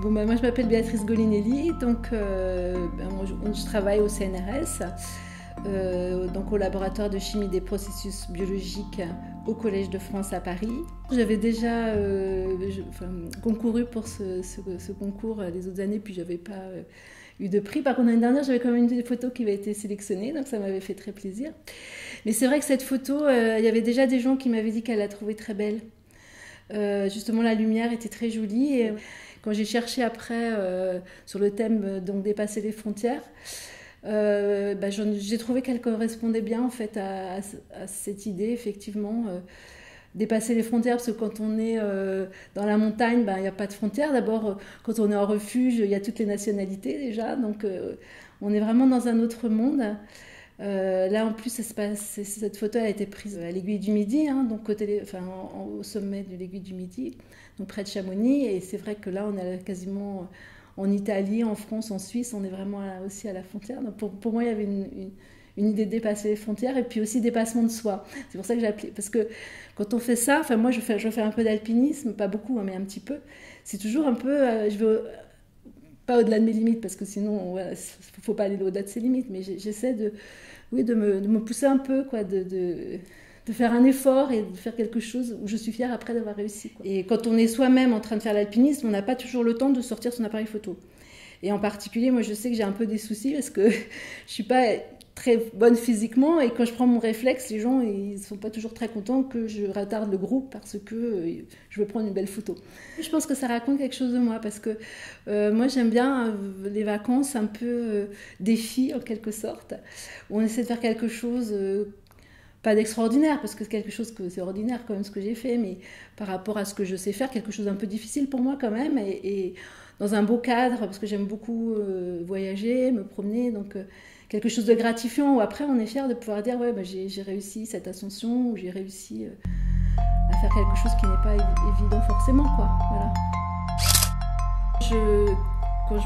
Moi je m'appelle Béatrice Golinelli, donc je travaille au CNRS, donc au laboratoire de chimie des processus biologiques au Collège de France à Paris. J'avais déjà concouru pour ce concours les autres années, puis je n'avais pas eu de prix. Par contre, l'année dernière, j'avais quand même une des photos qui avait été sélectionnée, donc ça m'avait fait très plaisir. Mais c'est vrai que cette photo, il y avait déjà des gens qui m'avaient dit qu'elle la trouvaient très belle. Justement, la lumière était très jolie. Et quand j'ai cherché après sur le thème donc dépasser les frontières, j'ai trouvé qu'elle correspondait bien en fait à cette idée effectivement. Dépasser les frontières, parce que quand on est dans la montagne, il n'y a pas de frontières. D'abord, quand on est en refuge, il y a toutes les nationalités déjà, donc on est vraiment dans un autre monde. Là en plus cette photo a été prise à l'Aiguille du Midi, hein, donc au sommet de l'Aiguille du Midi, donc près de Chamonix, et c'est vrai que là on est quasiment en Italie, en France, en Suisse, on est vraiment aussi à la frontière. Donc pour moi il y avait une idée de dépasser les frontières et puis aussi dépassement de soi. C'est pour ça que j'ai appelé, parce que quand on fait ça, moi je fais un peu d'alpinisme, pas beaucoup, hein, mais un petit peu, c'est toujours un peu, je veux pas au-delà de mes limites, parce que sinon, il ne faut pas aller au-delà de ses limites, mais j'essaie de me pousser un peu, quoi, de faire un effort et de faire quelque chose où je suis fière après d'avoir réussi, quoi. Et quand on est soi-même en train de faire l'alpinisme, on n'a pas toujours le temps de sortir son appareil photo. Et en particulier, moi, je sais que j'ai un peu des soucis parce que je ne suis pas très bonne physiquement, et quand je prends mon réflexe, les gens ils sont pas toujours très contents que je retarde le groupe parce que je veux prendre une belle photo. Je pense que ça raconte quelque chose de moi, parce que moi j'aime bien les vacances un peu défi en quelque sorte, où on essaie de faire quelque chose pas d'extraordinaire, parce que c'est quelque chose que c'est ordinaire quand même ce que j'ai fait, mais par rapport à ce que je sais faire, quelque chose d'un peu difficile pour moi quand même, et dans un beau cadre, parce que j'aime beaucoup voyager, me promener, donc quelque chose de gratifiant, où après on est fier de pouvoir dire j'ai réussi cette ascension, ou j'ai réussi à faire quelque chose qui n'est pas évident forcément, quoi. Voilà. Quand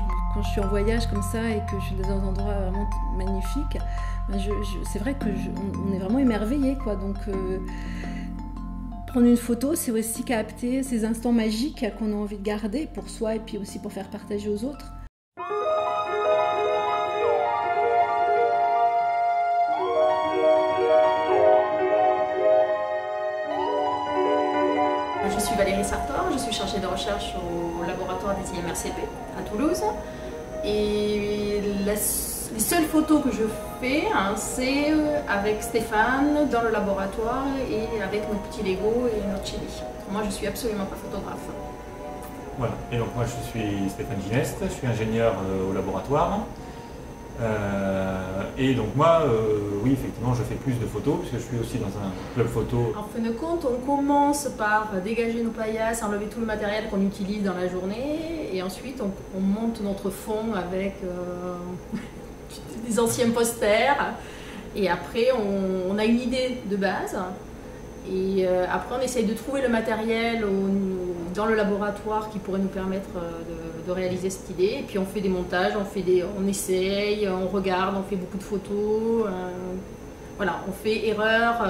je suis en voyage comme ça et que je suis dans un endroit vraiment magnifique, c'est vrai qu'on est vraiment émerveillé, quoi. Donc prendre une photo, c'est aussi capter ces instants magiques qu'on a envie de garder pour soi et puis aussi pour faire partager aux autres. Je suis Valérie Sartor, je suis chargée de recherche au laboratoire des IMRCP à Toulouse. Et les seules photos que je fais, c'est avec Stéphane dans le laboratoire et avec nos petits Lego et notre chili. Moi, je suis absolument pas photographe. Voilà, et donc moi je suis Stéphane Gineste, je suis ingénieur au laboratoire. Et donc moi, oui, effectivement, je fais plus de photos, puisque je suis aussi dans un club photo. En fin de compte, on commence par dégager nos paillasses, enlever tout le matériel qu'on utilise dans la journée, et ensuite on monte notre fond avec des anciens posters, et après on a une idée de base, et après on essaye de trouver le matériel dans le laboratoire qui pourrait nous permettre de réaliser cette idée, et puis on fait des montages, on essaye, on regarde, on fait beaucoup de photos, voilà, on fait erreur,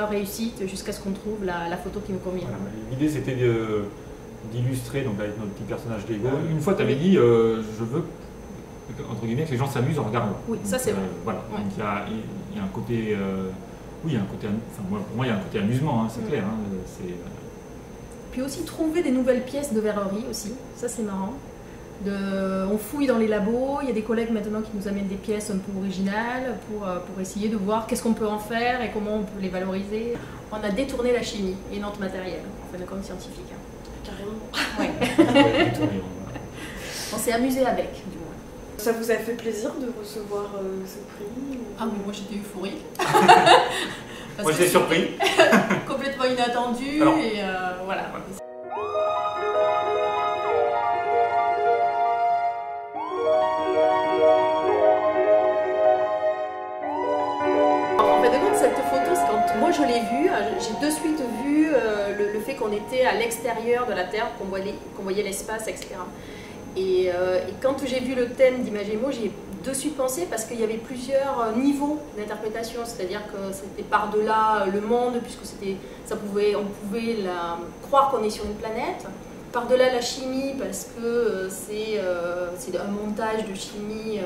réussite, jusqu'à ce qu'on trouve la photo qui nous convient. Voilà, l'idée c'était d'illustrer donc avec notre petit personnage Lego. Une fois tu avais dit je veux entre guillemets que les gens s'amusent en regardant. Oui, ça c'est vrai. Voilà, ouais. Donc il y a un côté, oui, pour moi il y a un côté amusement, hein, c'est clair. Hein, Puis aussi trouver des nouvelles pièces de verrerie aussi, ça c'est marrant. On fouille dans les labos, il y a des collègues maintenant qui nous amènent des pièces un peu originales pour essayer de voir qu'est-ce qu'on peut en faire et comment on peut les valoriser. On a détourné la chimie et notre matériel, en fin de compte scientifique. Carrément. Ouais. On s'est amusé avec, du moins. Ça vous a fait plaisir de recevoir ce prix? Ah oui, moi j'étais euphorique. Moi j'étais surpris. Complètement inattendu. Alors, et voilà. En fait de compte, cette photo, c'est quand moi je l'ai vue, j'ai de suite vu le fait qu'on était à l'extérieur de la Terre, qu'on voyait l'espace, etc. Et quand j'ai vu le thème d'Imagemo, j'ai de suite pensé, parce qu'il y avait plusieurs niveaux d'interprétation, c'est-à-dire que c'était par-delà le monde, puisque on pouvait croire qu'on est sur une planète, par-delà la chimie, parce que c'est un montage de chimie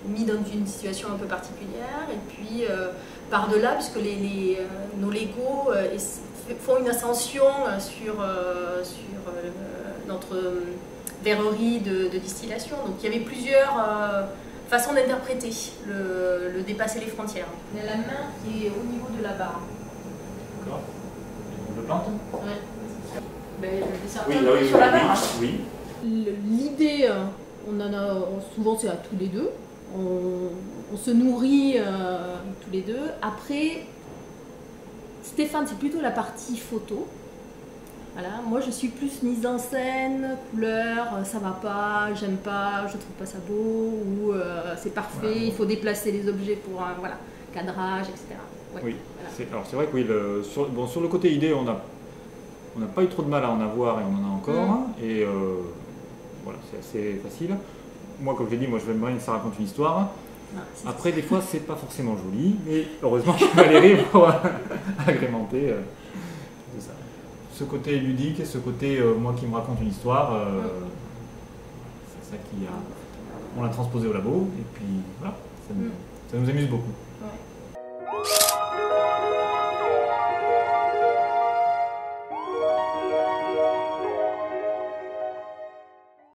mis dans une situation un peu particulière, et puis par-delà, puisque nos Legos font une ascension sur notre verrerie de distillation. Donc il y avait plusieurs façon d'interpréter le dépasser les frontières. Il y a la main qui est au niveau de la barre. D'accord. Le plante. Ouais. Ben, Oui, là, oui, sur la barre. oui. L'idée, souvent c'est à tous les deux. On se nourrit tous les deux. Après, Stéphane, c'est plutôt la partie photo. Voilà. Moi, je suis plus mise en scène, couleur, ça va pas, j'aime pas, je trouve pas ça beau, ou c'est parfait, voilà. Il faut déplacer les objets pour voilà, cadrage, etc. Ouais, oui, voilà. Alors c'est vrai que oui, sur le côté idée, on n'a pas eu trop de mal à en avoir et on en a encore, et voilà, c'est assez facile. Moi, comme je l'ai dit, je vais bien que ça raconte une histoire. Après, des fois, c'est pas forcément joli, mais heureusement qu'il y a Valérie pour agrémenter tout ça. Ce côté ludique et ce côté moi qui me raconte une histoire, c'est ça qui on l'a transposé au labo et puis voilà, ça nous amuse beaucoup.